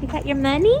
You got your money?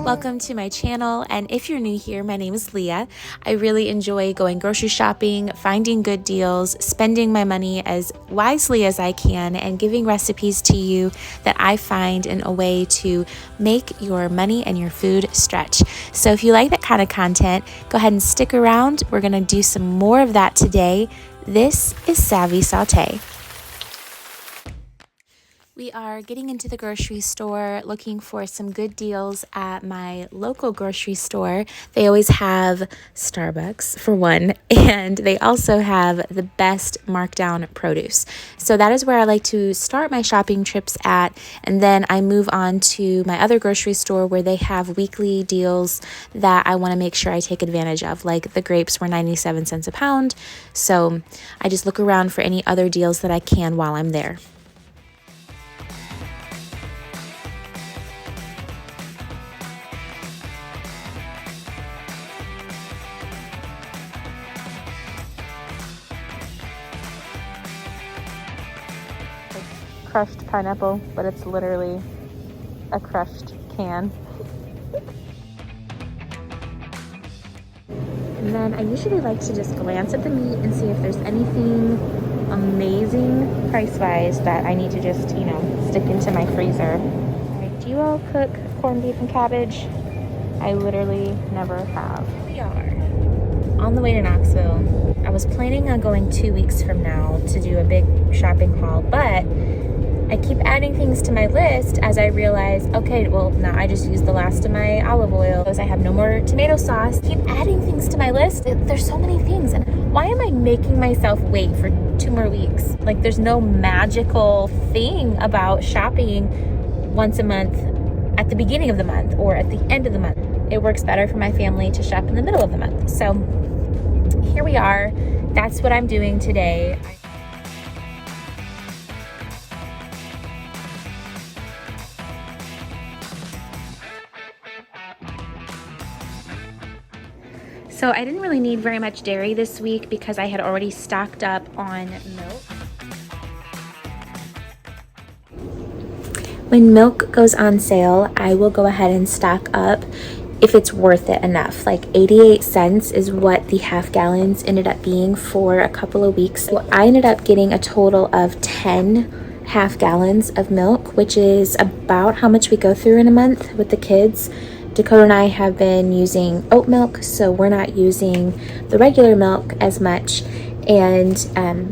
Welcome to my channel, and if you're new here, my name is Leah. I really enjoy going grocery shopping, finding good deals, spending my money as wisely as I can, and giving recipes to you that I find in a way to make your money and your food stretch. So if you like that kind of content, go ahead and stick around. We're going to do some more of that today. This is Savvy Saute. We are getting into the grocery store looking for some good deals at my local grocery store. They always have Starbucks for one, and they also have the best markdown produce. So that is where I like to start my shopping trips at, and then I move on to my other grocery store where they have weekly deals that I want to make sure I take advantage of. Like the grapes were 97 cents a pound, so I just look around for any other deals that I can while I'm there. Crushed pineapple, but it's literally a crushed can. And then I usually like to just glance at the meat and see if there's anything amazing price-wise that I need to just, stick into my freezer. All right, do you all cook corned beef and cabbage? I literally never have. We are on the way to Knoxville. I was planning on going 2 weeks from now to do a big shopping haul, but I keep adding things to my list as I realize, okay, well, now I just used the last of my olive oil. I have no more tomato sauce. Keep adding things to my list. There's so many things. And why am I making myself wait for 2 more weeks? Like, there's no magical thing about shopping once a month at the beginning of the month or at the end of the month. It works better for my family to shop in the middle of the month. So here we are. That's what I'm doing today. So I didn't really need very much dairy this week because I had already stocked up on milk. When milk goes on sale, I will go ahead and stock up if it's worth it enough. Like 88 cents is what the half gallons ended up being for a couple of weeks. So I ended up getting a total of 10 half gallons of milk, which is about how much we go through in a month with the kids. Dakota and I have been using oat milk, so we're not using the regular milk as much. And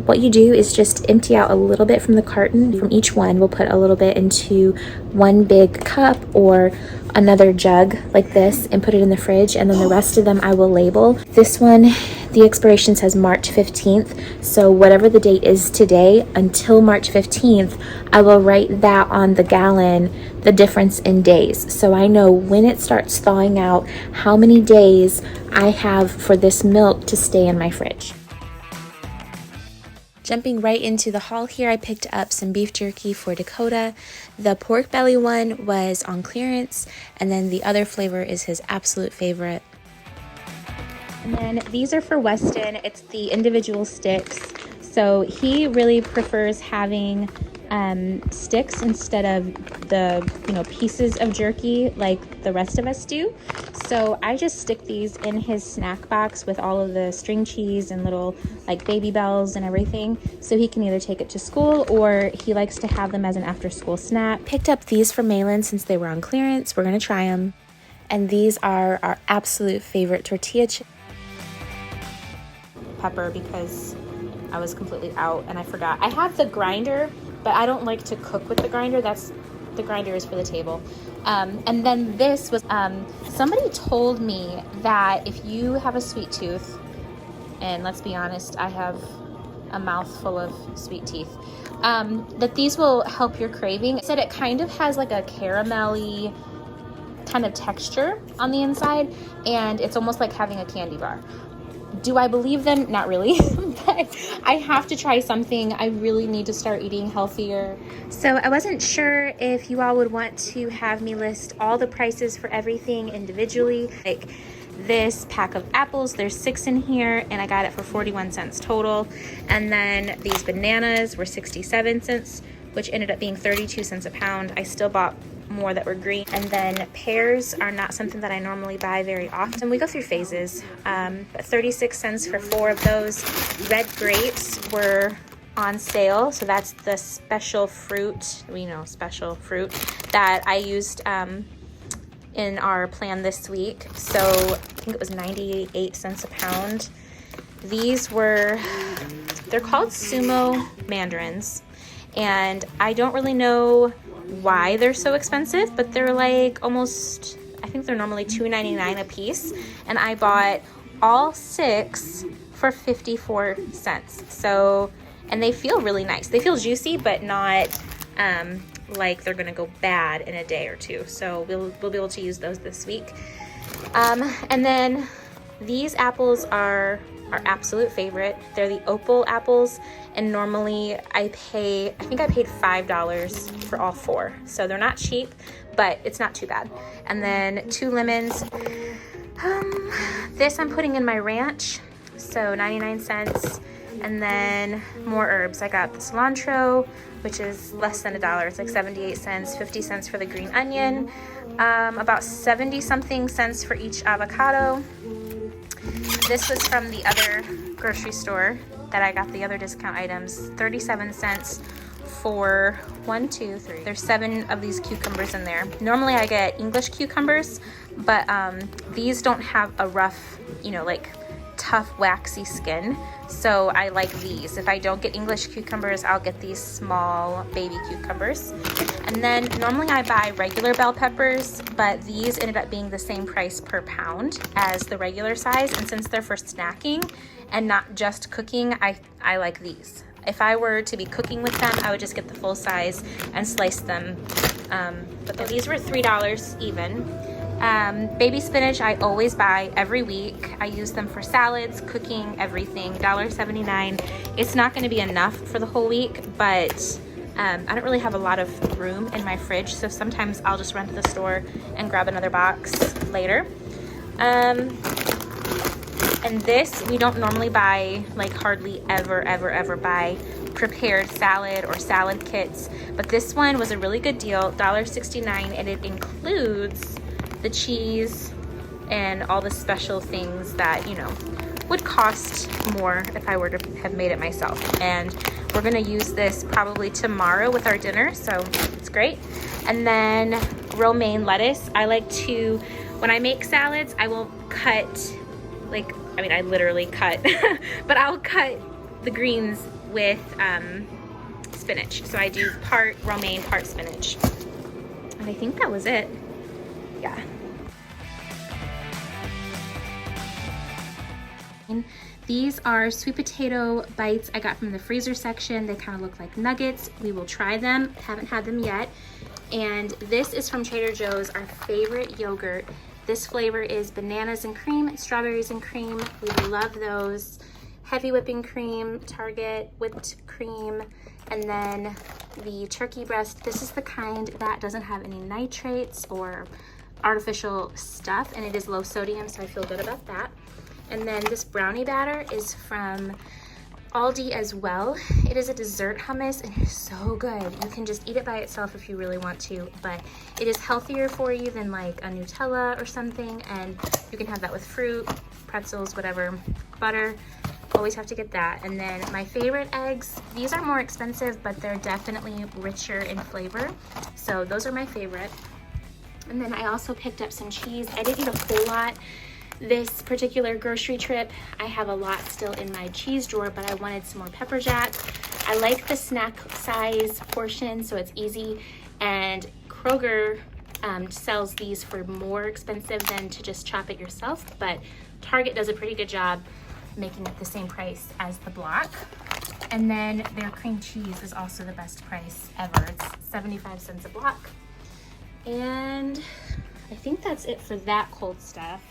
what you do is just empty out a little bit from the carton. From each one, we'll put a little bit into one big cup or another jug like this and put it in the fridge, and then the rest of them I will label. This one, the expiration says March 15th, so whatever the date is today until March 15th, I will write that on the gallon, the difference in days, so I know when it starts thawing out how many days I have for this milk to stay in my fridge. Jumping right into the haul here, I picked up some beef jerky for Dakota. The pork belly one was on clearance, and then the other flavor is his absolute favorite. And then these are for Weston. It's the individual sticks. So he really prefers having sticks instead of the pieces of jerky like the rest of us do. So I just stick these in his snack box with all of the string cheese and little like Baby Bells and everything, so he can either take it to school or he likes to have them as an after school snack. Picked up these from Malin since they were on clearance. We're gonna try them. And these are our absolute favorite tortilla chip pepper because I was completely out and I forgot. I have the grinder, but I don't like to cook with the grinder. The grinder is for the table. And then this was, somebody told me that if you have a sweet tooth, and let's be honest, I have a mouthful of sweet teeth, that these will help your craving. It said it kind of has like a caramelly kind of texture on the inside, and it's almost like having a candy bar. Do I believe them? Not really, but I have to try something. I really need to start eating healthier. So I wasn't sure if you all would want to have me list all the prices for everything individually. Like this pack of apples, there's 6 in here, and I got it for 41 cents total. And then these bananas were 67 cents which ended up being 32 cents a pound. I still bought more that were green. And then pears are not something that I normally buy very often. We go through phases, but 36 cents for 4 of those. Red grapes were on sale, so that's the special fruit, special fruit that I used in our plan this week. So I think it was 98 cents a pound. They're called sumo mandarins, and I don't really know why they're so expensive, but they're like almost, I think they're normally $2.99 a piece, and I bought all 6 for 54 cents. So, and they feel really nice. They feel juicy, but not like they're gonna go bad in a day or two. So we'll be able to use those this week. And then these apples are our absolute favorite. They're the opal apples, and normally I think I paid $5 for all 4. So they're not cheap, but it's not too bad. And then 2 lemons. This I'm putting in my ranch, so 99 cents. And then more herbs. I got the cilantro, which is less than $1. It's like 78 cents, 50 cents for the green onion, about 70 something cents for each avocado. This was from the other grocery store that I got the other discount items, 37 cents for 1, 2, 3. There's 7 of these cucumbers in there. Normally I get English cucumbers, but these don't have a rough, like tough waxy skin. So I like these. If I don't get English cucumbers, I'll get these small baby cucumbers. And then normally I buy regular bell peppers, but these ended up being the same price per pound as the regular size. And since they're for snacking and not just cooking, I like these. If I were to be cooking with them, I would just get the full size and slice them. But these were $3 even. Baby spinach I always buy every week. I use them for salads, cooking, everything. $1.79. It's not going to be enough for the whole week, but I don't really have a lot of room in my fridge, so sometimes I'll just run to the store and grab another box later. And this we don't normally buy, like hardly ever buy prepared salad or salad kits, but this one was a really good deal, $1.69, and it includes the cheese and all the special things that would cost more if I were to have made it myself. And we're gonna use this probably tomorrow with our dinner, so it's great. And then romaine lettuce. I like to, when I make salads, I will cut, I literally cut, but I'll cut the greens with spinach. So I do part romaine, part spinach. And I think that was it. Yeah. These are sweet potato bites I got from the freezer section. They kind of look like nuggets. We will try them. Haven't had them yet. And this is from Trader Joe's, our favorite yogurt. This flavor is bananas and cream, strawberries and cream. We love those. Heavy whipping cream, Target whipped cream, and then the turkey breast. This is the kind that doesn't have any nitrates or artificial stuff, and it is low sodium, so I feel good about that. And then this brownie batter is from Aldi as well. It is a dessert hummus, and it is so good. You can just eat it by itself if you really want to, but it is healthier for you than like a Nutella or something, and you can have that with fruit, pretzels, whatever, butter. Always have to get that. And then my favorite eggs, these are more expensive, but they're definitely richer in flavor, so those are my favorite. And then I also picked up some cheese. I didn't eat a whole lot this particular grocery trip. I have a lot still in my cheese drawer, but I wanted some more pepper jack. I like the snack size portion, so it's easy. And Kroger sells these for more expensive than to just chop it yourself, but Target does a pretty good job making it the same price as the block. And then their cream cheese is also the best price ever. It's 75 cents a block. And I think that's it for that cold stuff.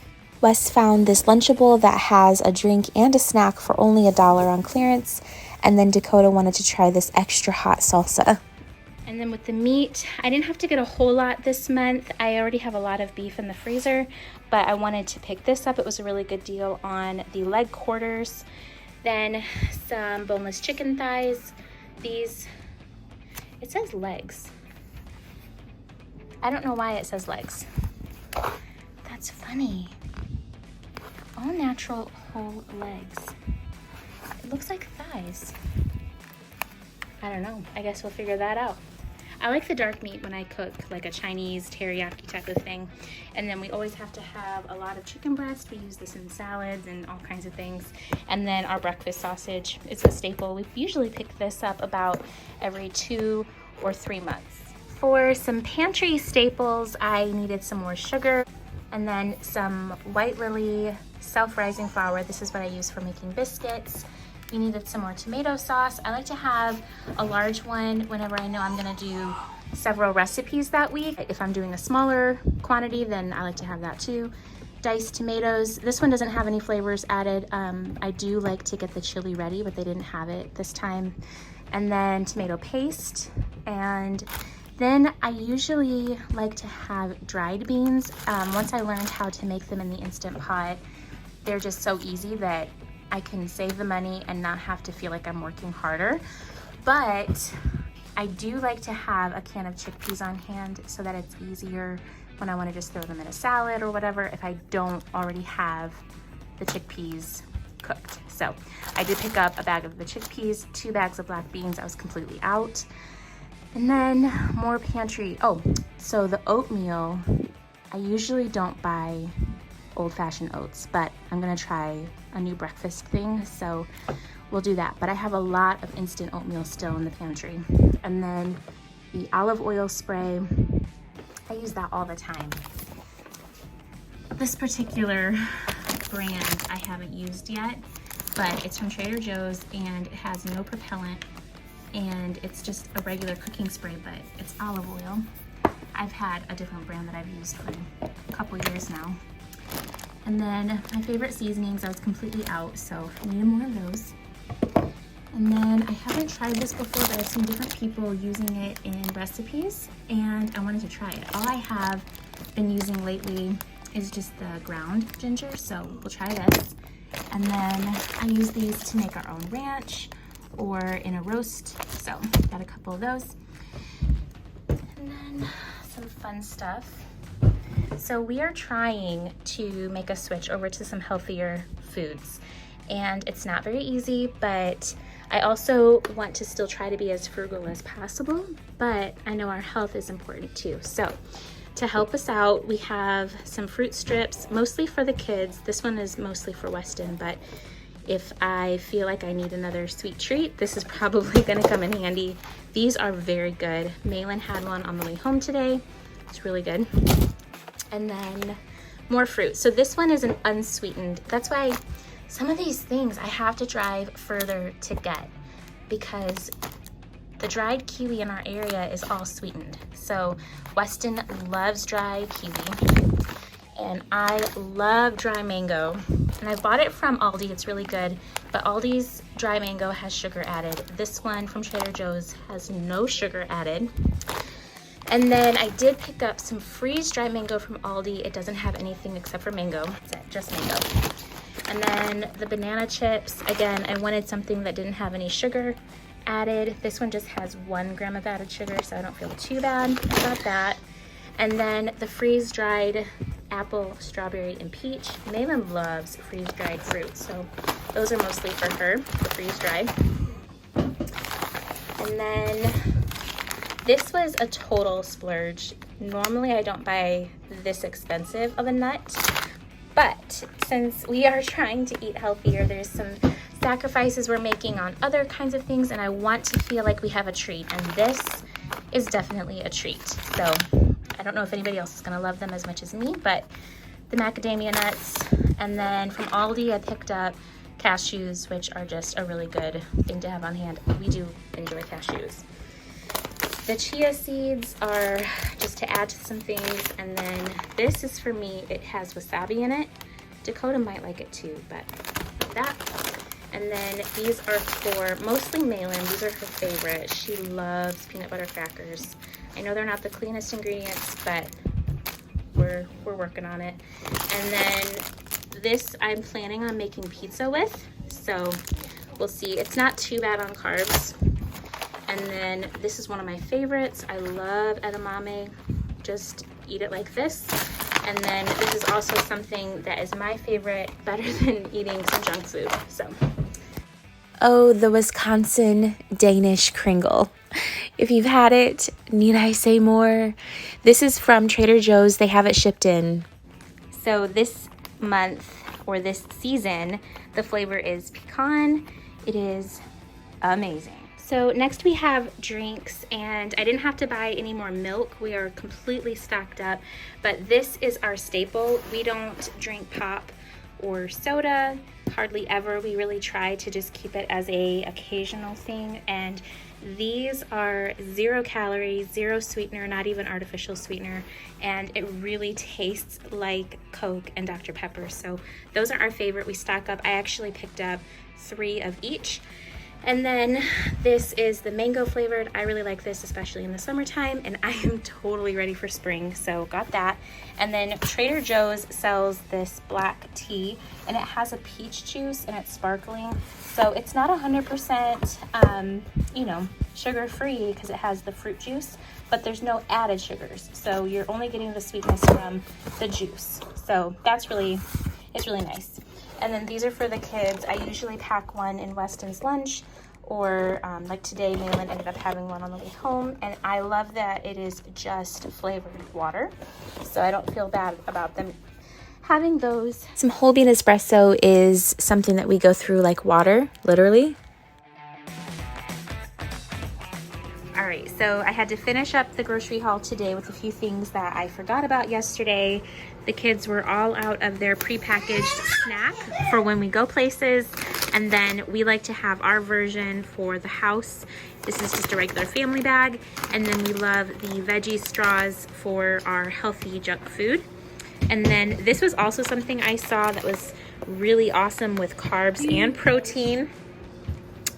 Wes found this Lunchable that has a drink and a snack for only $1 on clearance, and then Dakota wanted to try this extra hot salsa. And then with the meat, I didn't have to get a whole lot this month. I already have a lot of beef in the freezer, but I wanted to pick this up. It was a really good deal on the leg quarters. Then some boneless chicken thighs. These It says legs. I don't know why it says legs. That's funny. All natural whole legs. It looks like thighs. I don't know. I guess we'll figure that out. I like the dark meat when I cook, like a Chinese teriyaki type of thing. And then we always have to have a lot of chicken breast. We use this in salads and all kinds of things. And then our breakfast sausage is a staple. We usually pick this up about every 2 or 3 months. For some pantry staples, I needed some more sugar and then some White Lily self-rising flour. This is what I use for making biscuits. You needed some more tomato sauce. I like to have a large one whenever I know I'm gonna do several recipes that week. If I'm doing a smaller quantity, then I like to have that too. Diced tomatoes. This one doesn't have any flavors added. I do like to get the chili ready, but they didn't have it this time. And then tomato paste. And then I usually like to have dried beans. Once I learned how to make them in the Instant Pot, they're just so easy that I can save the money and not have to feel like I'm working harder. But I do like to have a can of chickpeas on hand so that it's easier when I want to just throw them in a salad or whatever if I don't already have the chickpeas cooked. So I did pick up a bag of the chickpeas, 2 bags of black beans. I was completely out. And then more pantry. Oh, so the oatmeal, I usually don't buy old-fashioned oats, but I'm gonna try a new breakfast thing, so we'll do that. But I have a lot of instant oatmeal still in the pantry. And then the olive oil spray, I use that all the time. This particular brand I haven't used yet, but it's from Trader Joe's and it has no propellant and it's just a regular cooking spray, but it's olive oil. I've had a different brand that I've used for a couple years now. And then my favorite seasonings, I was completely out, so I needed more of those. And then I haven't tried this before, but I've seen different people using it in recipes, and I wanted to try it. All I have been using lately is just the ground ginger, so we'll try this. And then I use these to make our own ranch or in a roast, so got a couple of those. And then some fun stuff. So we are trying to make a switch over to some healthier foods, and it's not very easy, but I also want to still try to be as frugal as possible, but I know our health is important too. So to help us out, we have some fruit strips, mostly for the kids. This one is mostly for Weston, but if I feel like I need another sweet treat, this is probably gonna come in handy. These are very good. Malin had one on the way home today. It's really good. And then more fruit. So this one is an unsweetened. That's why some of these things I have to drive further to get, because the dried kiwi in our area is all sweetened. So Weston loves dried kiwi and I love dry mango. And I bought it from Aldi, it's really good, but Aldi's dry mango has sugar added. This one from Trader Joe's has no sugar added. And then I did pick up some freeze dried mango from Aldi. It doesn't have anything except for mango. That's it, just mango. And then the banana chips. Again, I wanted something that didn't have any sugar added. This one just has 1 gram of added sugar, so I don't feel too bad about that. And then the freeze dried apple, strawberry, and peach. Malin loves freeze dried fruit, so those are mostly for her, the freeze dried. And then this was a total splurge. Normally I don't buy this expensive of a nut, but since we are trying to eat healthier, there's some sacrifices we're making on other kinds of things, and I want to feel like we have a treat, and this is definitely a treat. So I don't know if anybody else is gonna love them as much as me, but the macadamia nuts. And then from Aldi I picked up cashews, which are just a really good thing to have on hand. We do enjoy cashews. The chia seeds are just to add to some things, and then this is for me. It has wasabi in it. Dakota might like it too, but that. And then these are for mostly Malin. These are her favorite. She loves peanut butter crackers. I know they're not the cleanest ingredients, but we're working on it. And then this I'm planning on making pizza with, so we'll see. It's not too bad on carbs. And then this is one of my favorites. I love edamame. Just eat it like this. And then this is also something that is my favorite, better than eating some junk food. So. Oh, the Wisconsin Danish Kringle. If you've had it, need I say more? This is from Trader Joe's. They have it shipped in. So this month, or this season, the flavor is pecan. It is amazing. So next we have drinks, and I didn't have to buy any more milk. We are completely stocked up, but this is our staple. We don't drink pop or soda, hardly ever. We really try to just keep it as a occasional thing, and these are 0 calories, 0 sweetener, not even artificial sweetener, and it really tastes like Coke and Dr. Pepper. So those are our favorite. We stock up. I actually picked up 3 of each. And then this is the mango flavored. I really like this, especially in the summertime, and I am totally ready for spring, so got that. And then Trader Joe's sells this black tea, and it has a peach juice and it's sparkling. So it's not 100%, sugar-free because it has the fruit juice, but there's no added sugars. So you're only getting the sweetness from the juice. So it's really nice. And then these are for the kids. I usually pack one in Weston's lunch, or like today, Malin ended up having one on the way home. And I love that it is just flavored water, so I don't feel bad about them having those. Some whole bean espresso is something that we go through like water, literally. All right, so I had to finish up the grocery haul today with a few things that I forgot about yesterday. The kids were all out of their prepackaged snack for when we go places. And then we like to have our version for the house. This is just a regular family bag. And then we love the veggie straws for our healthy junk food. And then this was also something I saw that was really awesome with carbs and protein.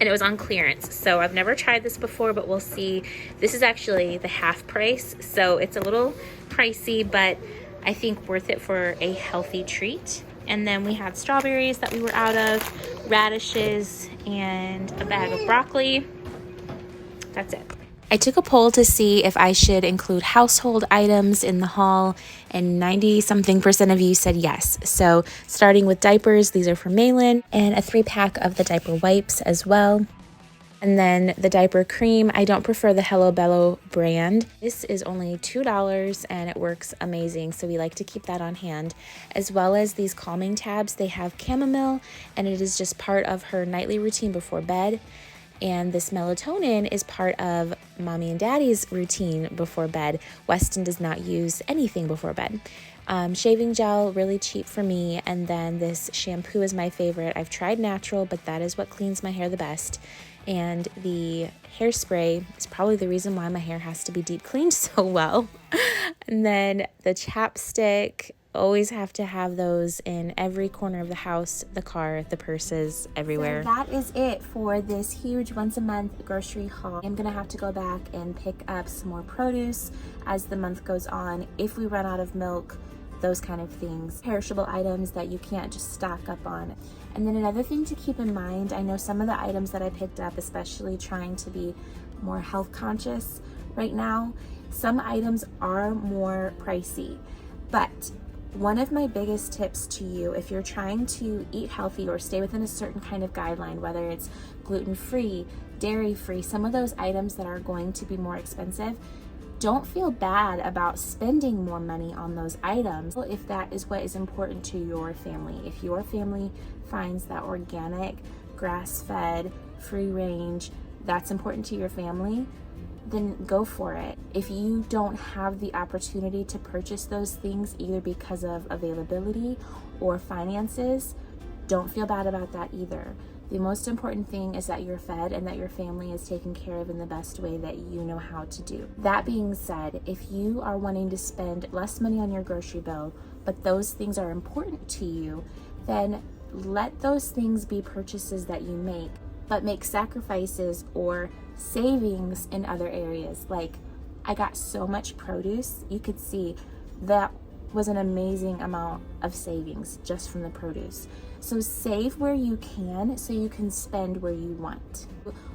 And it was on clearance. So I've never tried this before, but we'll see. This is actually the half price. So it's a little pricey, but I think worth it for a healthy treat. And then we had strawberries that we were out of, radishes, and a bag of broccoli. That's it. I took a poll to see if I should include household items in the haul, and 90-something% of you said yes. So starting with diapers, these are for Malin, and a 3-pack of the diaper wipes as well. And then the diaper cream, I don't prefer the Hello Bello brand. This is only $2 and it works amazing, so we like to keep that on hand. As well as these calming tabs, they have chamomile, and it is just part of her nightly routine before bed. And this melatonin is part of mommy and daddy's routine before bed. Weston does not use anything before bed. Shaving gel, really cheap for me. And then this shampoo is my favorite. I've tried natural, but that is what cleans my hair the best. And the hairspray is probably the reason why my hair has to be deep cleaned so well. And then the chapstick, always have to have those in every corner of the house, the car, the purses, everywhere. So that is it for this huge once a month grocery haul. I'm gonna have to go back and pick up some more produce as the month goes on. If we run out of milk, those kind of things. Perishable items that you can't just stock up on. And then another thing to keep in mind, I know some of the items that I picked up, especially trying to be more health conscious right now, some items are more pricey. But one of my biggest tips to you, if you're trying to eat healthy or stay within a certain kind of guideline, whether it's gluten-free, dairy-free, some of those items that are going to be more expensive, don't feel bad about spending more money on those items if that is what is important to your family. If your family finds that organic, grass-fed, free-range, that's important to your family, then go for it. If you don't have the opportunity to purchase those things, either because of availability or finances, don't feel bad about that either. The most important thing is that you're fed and that your family is taken care of in the best way that you know how to do. That being said, if you are wanting to spend less money on your grocery bill, but those things are important to you, then let those things be purchases that you make, but make sacrifices or savings in other areas. Like, I got so much produce, you could see that was an amazing amount of savings just from the produce. So save where you can so you can spend where you want.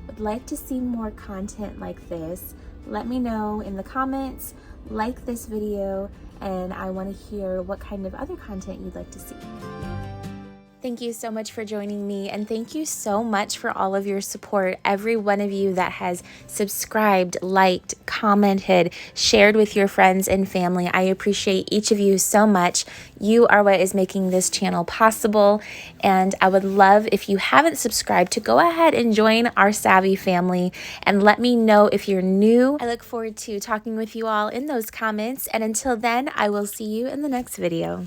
would like to see more content like this, let me know in the comments, like this video, and I want to hear what kind of other content you'd like to see. Thank you so much for joining me, and thank you so much for all of your support. Every one of you that has subscribed, liked, commented, shared with your friends and family. I appreciate each of you so much. You are what is making this channel possible, and I would love, if you haven't subscribed, to go ahead and join our Savvy family and let me know if you're new. I look forward to talking with you all in those comments, and until then, I will see you in the next video.